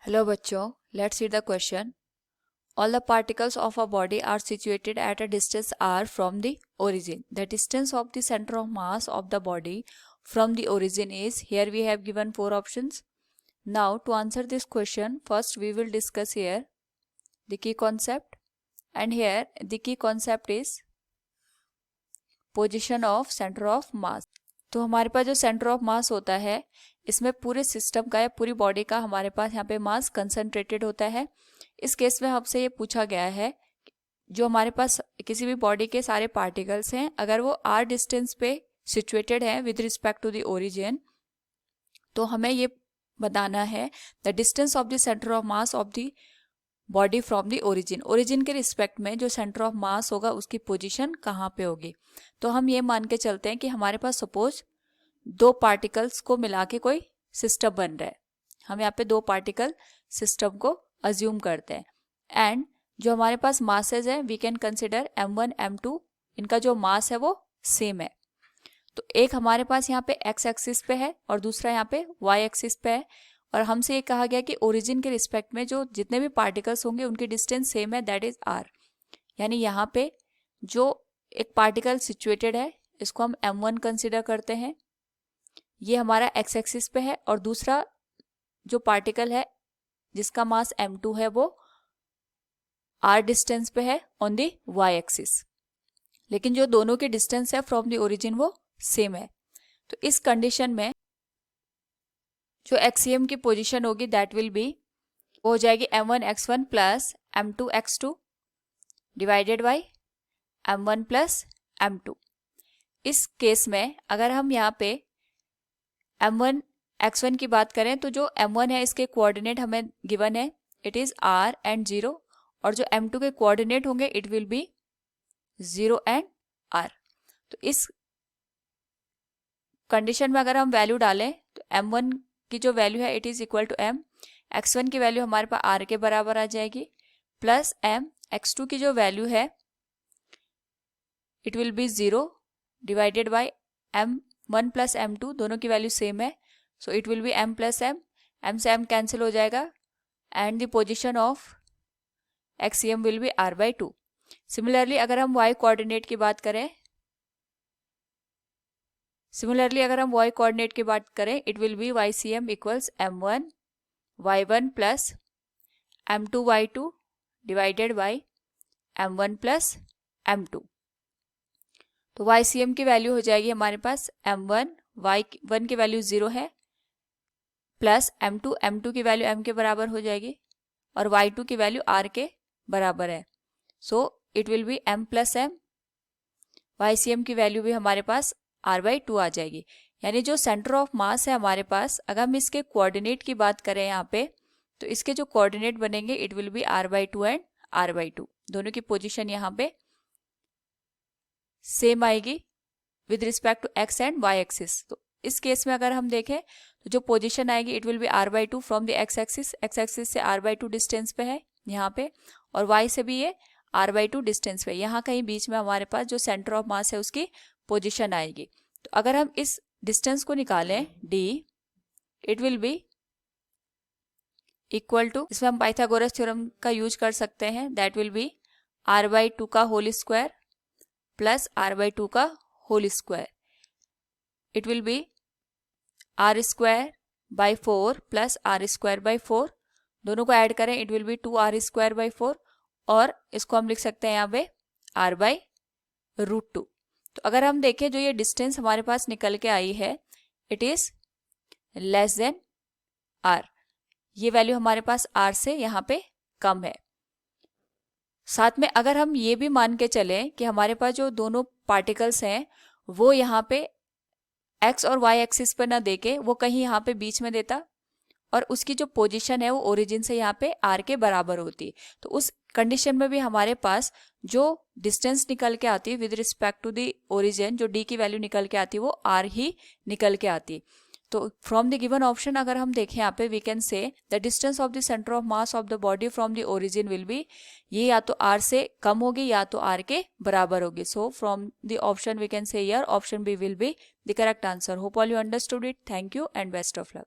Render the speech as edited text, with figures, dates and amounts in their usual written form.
Hello बच्चों, let's read the question. All the particles of a body are situated at a distance r from the origin. The distance of the center of mass of the body from the origin is, here we have given 4 options. Now to answer this question, first we will discuss here the key concept, and here the key concept is position of center of mass. तो हमारे पास जो centre of मास होता है, इसमें पूरे system का या पूरी बॉडी का हमारे पास यहाँ पे मास कंसंट्रेटेड होता है. इस केस में हमसे ये पूछा गया है जो हमारे पास किसी भी बॉडी के सारे पार्टिकल्स हैं, अगर वो आर डिस्टेंस पे सिचुएटेड है with respect to the origin, तो हमें ये बताना है the distance of the centre of mass of the body from the origin. Origin के रिस्पेक्ट में जो सेंटर ऑफ मास होगा उसकी पोजीशन कहाँ पे होगी. तो हम ये मान के चलते हैं कि हमारे पास सपोज 2 पार्टिकल्स को मिला के कोई सिस्टम बन रहा है. हम यहाँ पे 2 पार्टिकल सिस्टम को अज्यूम करते हैं, एंड जो हमारे पास मासेज है we can consider m1 m2. इनका जो मास है वो सेम है. तो एक हमारे पास यहाँ पे x एक्सिस पे है और दूसरा यहाँ पे y एक्सिस पे है, और हमसे ये कहा गया कि ओरिजिन के रिस्पेक्ट में जो जितने भी पार्टिकल्स होंगे उनकी डिस्टेंस सेम है, दैट इज r. यानी यहाँ पे जो एक पार्टिकल सिचुएटेड है इसको हम m1 कंसिडर करते हैं, ये हमारा x एक्सिस पे है, और दूसरा जो पार्टिकल है जिसका मास m2 है वो r डिस्टेंस पे है ऑन दी y एक्सिस, लेकिन जो दोनों की डिस्टेंस है फ्रॉम द ओरिजिन वो सेम है. तो इस कंडीशन में जो एक्सियम की पोजीशन होगी दैट विल बी, वो हो जाएगी m1 x1 plus m2 x2 divided by m1 plus m2. इस केस में अगर हम यहाँ पे m1 x1 की बात करें तो जो m1 है इसके कोऑर्डिनेट हमें गिवन है, इट इज r एंड 0, और जो m2 के कोऑर्डिनेट होंगे it will B 0 and r. तो इस कंडीशन में अगर हम वैल्यू डालें तो m1 की जो वैल्यू है it is equal to m, x1 की वैल्यू हमारे पास r के बराबर आ जाएगी, प्लस m, x2 की जो वैल्यू है it will B 0 divided by m1 plus m2, दोनों की वैल्यू सेम है, so it will B m plus m से m कैंसिल हो जाएगा, and the position of axiom will be r/2. Similarly अगर हम y कोऑर्डिनेट की बात करें, it will B ycm equals m1 y1 plus m2 y2 divided by m1 plus m2. तो ycm की वैल्यू हो जाएगी हमारे पास m1, y1 की वैल्यू 0 है, प्लस m2 की वैल्यू m के बराबर हो जाएगी, और y2 की वैल्यू r के बराबर है, so it will B m plus m. ycm की वैल्यू भी हमारे पास r/2 आ जाएगी. यानी जो सेंटर ऑफ मास है हमारे पास, अगर हम इसके कोऑर्डिनेट की बात करें यहाँ पे, तो इसके जो कोऑर्डिनेट बनेंगे it will B r/2 and r/2. दोनों की पोजीशन यहाँ पे सेम आएगी with respect to x and y axis. तो इस केस में अगर हम देखें तो जो पोजीशन आएगी it will B r/2 from the x axis से r/2 डिस्टेंस पे है यहाँ पे, और y से भी ये r/2 डिस्टेंस पे, यहाँ कहीं बीच में हमारे पास जो सेंटर ऑफ मास है उसकी पोजीशन आएगी. तो अगर हम इस डिस्टेंस को निकालें d, it will be equal to, इसमें हम पाइथागोरस थ्योरम का यूज कर सकते हैं, दैट विल बी r/2 का होल स्क्वायर प्लस r/2 का whole square. It will be r square by 4 plus r square by 4, दोनों को ऐड करें it will be 2r square by 4, और इसको हम लिख सकते हैं यहाँ पे r/√2. तो अगर हम देखें जो ये डिस्टेंस हमारे पास निकल के आई है it is less than r. ये वैल्यू हमारे पास r से यहाँ पे कम है. साथ में अगर हम ये भी मान के चलें कि हमारे पास जो दोनों पार्टिकल्स हैं वो यहाँ पे x और y एक्सिस पर ना देके वो कहीं यहाँ पे बीच में देता, और उसकी जो पोजीशन है वो ओरिजिन से यहाँ पे r के बराबर होती, तो उस कंडीशन में भी हमारे पास जो डिस्टेंस निकल के आती है with respect to the origin, जो d की वैल्यू निकल के आती है वो r ही निकल के आती. तो फ्रॉम द गिवन ऑप्शन अगर हम देखें यहाँ पे we can say the distance of the centre of mass of the body from the origin will be, ये या तो r से कम होगी या तो r के बराबर होगी. So from the option we can say here option B will be the correct answer. Hope all you understood it. Thank you and best of luck.